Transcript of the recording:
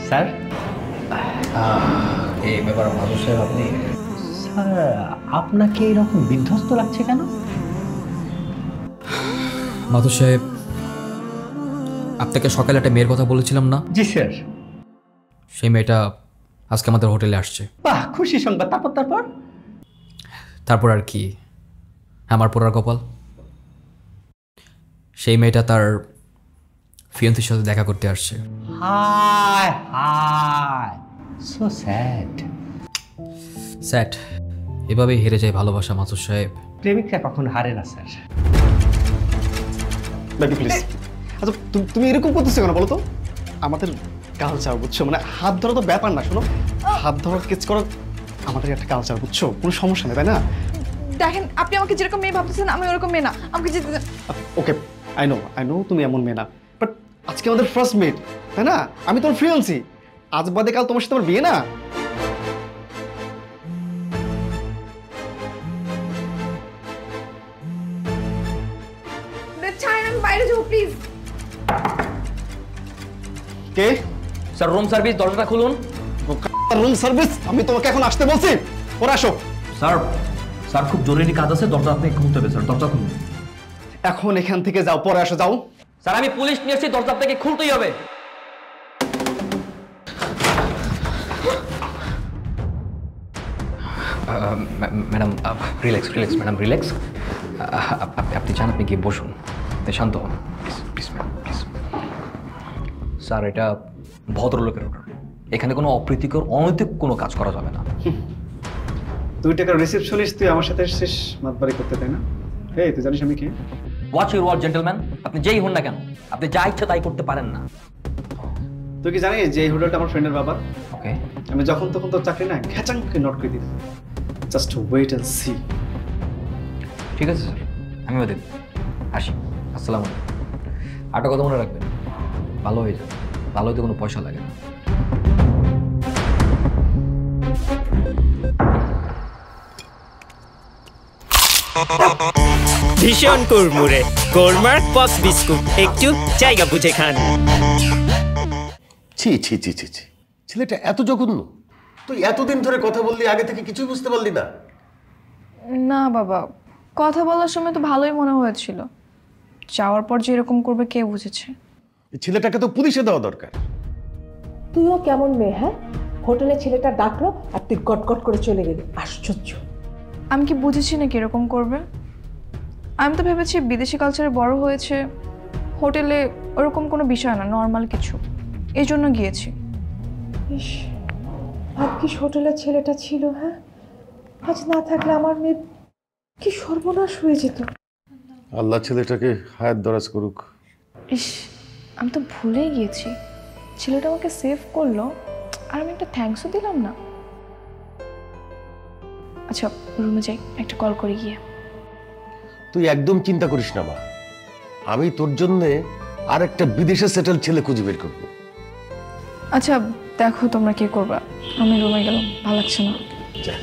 Sir এই ব্যাপার মাধব সাহেব আপনি স্যার আপনাকে এরকম বিধ্বস্ত লাগছে কেন? মাধব সাহেব আপনাকে সকালে একটা মেয়ের কথা বলেছিলাম না? জি স্যার। সেই মেয়েটা আজকে আমাদের হোটেলে আসছে। বাহ, খুশি সংবাদ। তারপর তারপর আর কি, আমার পোড়ার কপাল। সেই মেয়েটা তার ফিয়ান্সির সাথে দেখা করতে আসছে। হায় হায়, সো স্যাড। স্যাট, এভাবেই হেরে যায় ভালোবাসা মাধব সাহেব। প্রেমিকরা কখন হারে না স্যার। বেবি প্লিজ, আচ্ছা তুমি এরকম করতেছো কেন বলো তো? আমাদের কালচার বুঝছো, মানে হাত ধরা তো ব্যাপার না। শোনো, হাত ধরা কেচ করো আমাদের একটা কালচার, বুঝছো? কোনো সমস্যা নেই, তাই না? দেখেন, আপনি আমাকে যেরকম মেয়ে ভাবতেছেন আমি ওরকম মেয়ে না। আমাকে যেতে দেন। ওকে, আই নো তুমি এমন মেয়ে না, বাট আজকে আমাদের ফার্স্ট মিট, তাই না? আমি তোমার ফ্রিয়েন্সি, আজ বাদে কাল তোমার সাথে আমার বিয়ে না। ছাড়েন, আমি বাইরে যাবো please. K? Sir, room service, দরজাটা খুলুন। Room service? আমি তোমাকে এখন আসতে বলছি, ওরা আসো। স্যার, স্যার খুব জরুরি কাজ আছে, দরজা আপনি খুলতে হবে স্যার, দরজা খুলুন। এখন এখান থেকে যাও, পরে আসো, যাও। স্যার আমি পুলিশ নিয়ে এসেছি, দরজা আপনাকে খুলতেই হবে। Madam relax madam, relax. আপনি চান, আপনি গিয়ে বসুন, শান্ত হন প্লিজ ম্যাডাম, প্লিজ। স্যার, এটা ভদ্রলোকের অর্ডার, এখানে কোনো অপ্রীতিকর অনৈতিক কোনো কাজ করা যাবে না। 2 টাকার রিসেপশনিস্ট তুই আমার সাথে এসেছিস মাতবাড়ি করতে, তাই না? এই তুই জানিস আমি কি? Watch your word gentleman. আপনি যেই হন না কেন, আপনি যা ইচ্ছা তাই করতে পারেন না। তুই কি জানিস যে এই হোটেলটা আমার ফ্রেন্ডের বাবা? ওকে, আমি যখন তখন তোর চাকরি না ঘ্যাচাং করে নট করে দিই। Just wait and see. ঠিক আছে স্যার, আমিও দেব। আসি, আসসালামু আলাইকুম। আরেকটা কথা মনে রাখবেন, ভালো হয়ে যাবে, ভালো হইতে কোনো পয়সা লাগে না। ভীষণ কুড়মুড়ে গোলমার্ক পক্স বিস্কুট, একটু জায়গা বুঝে খান। ছি ছি ছি ছি ছি, ছেলেটা এত জঘন্য! তুই এতদিন ধরে কথা বললি, আগে থেকে কিছুই বুঝতে পারলি না? না বাবা, কথা বলার সময় তো ভালোই মনে হয়েছিল, যাওয়ার পর যে এরকম করবে কে বুঝেছে। এই ছেলেটাকে তো পুলিশে দেওয়া দরকার। তুইও কেমন মেয়ে, হ্যাঁ? হোটেলে ছেলেটা ডাকলো আর তুই গটগট করে চলে গেলি, আশ্চর্য। আমি কি বুঝেছি না কিরকম করবে? আমি তো ভেবেছি বিদেশি কালচারে বড় হয়েছে, হোটেলে ওরকম কোনো বিষয় না, নর্মাল কিছু, এই জন্য গিয়েছি। ইস, ভাগ্যিস হোটেলে ছেলেটা ছিল, হ্যাঁ? আজ না থাকলে আমার মেয়ে কি সর্বনাশ হয়ে যেত। আল্লাহ ছেলেটাকে হায়াত দরাজ করুক। ইস, আমি তো ভুলেই গিয়েছি, ছেলেটা আমাকে সেভ করলো আর আমি একটা থ্যাঙ্কসও দিলাম না। আচ্ছা, রুমে যাই, একটা কল করে গিয়ে। তুই একদম চিন্তা করিস না মা, আমি তোর জন্যে আর একটা বিদেশে সেটেল ছেলে খুঁজে বের করবো। আচ্ছা দেখো তোমরা কি করবা, আমি রুমে গেলাম, ভালো লাগছে না। যা।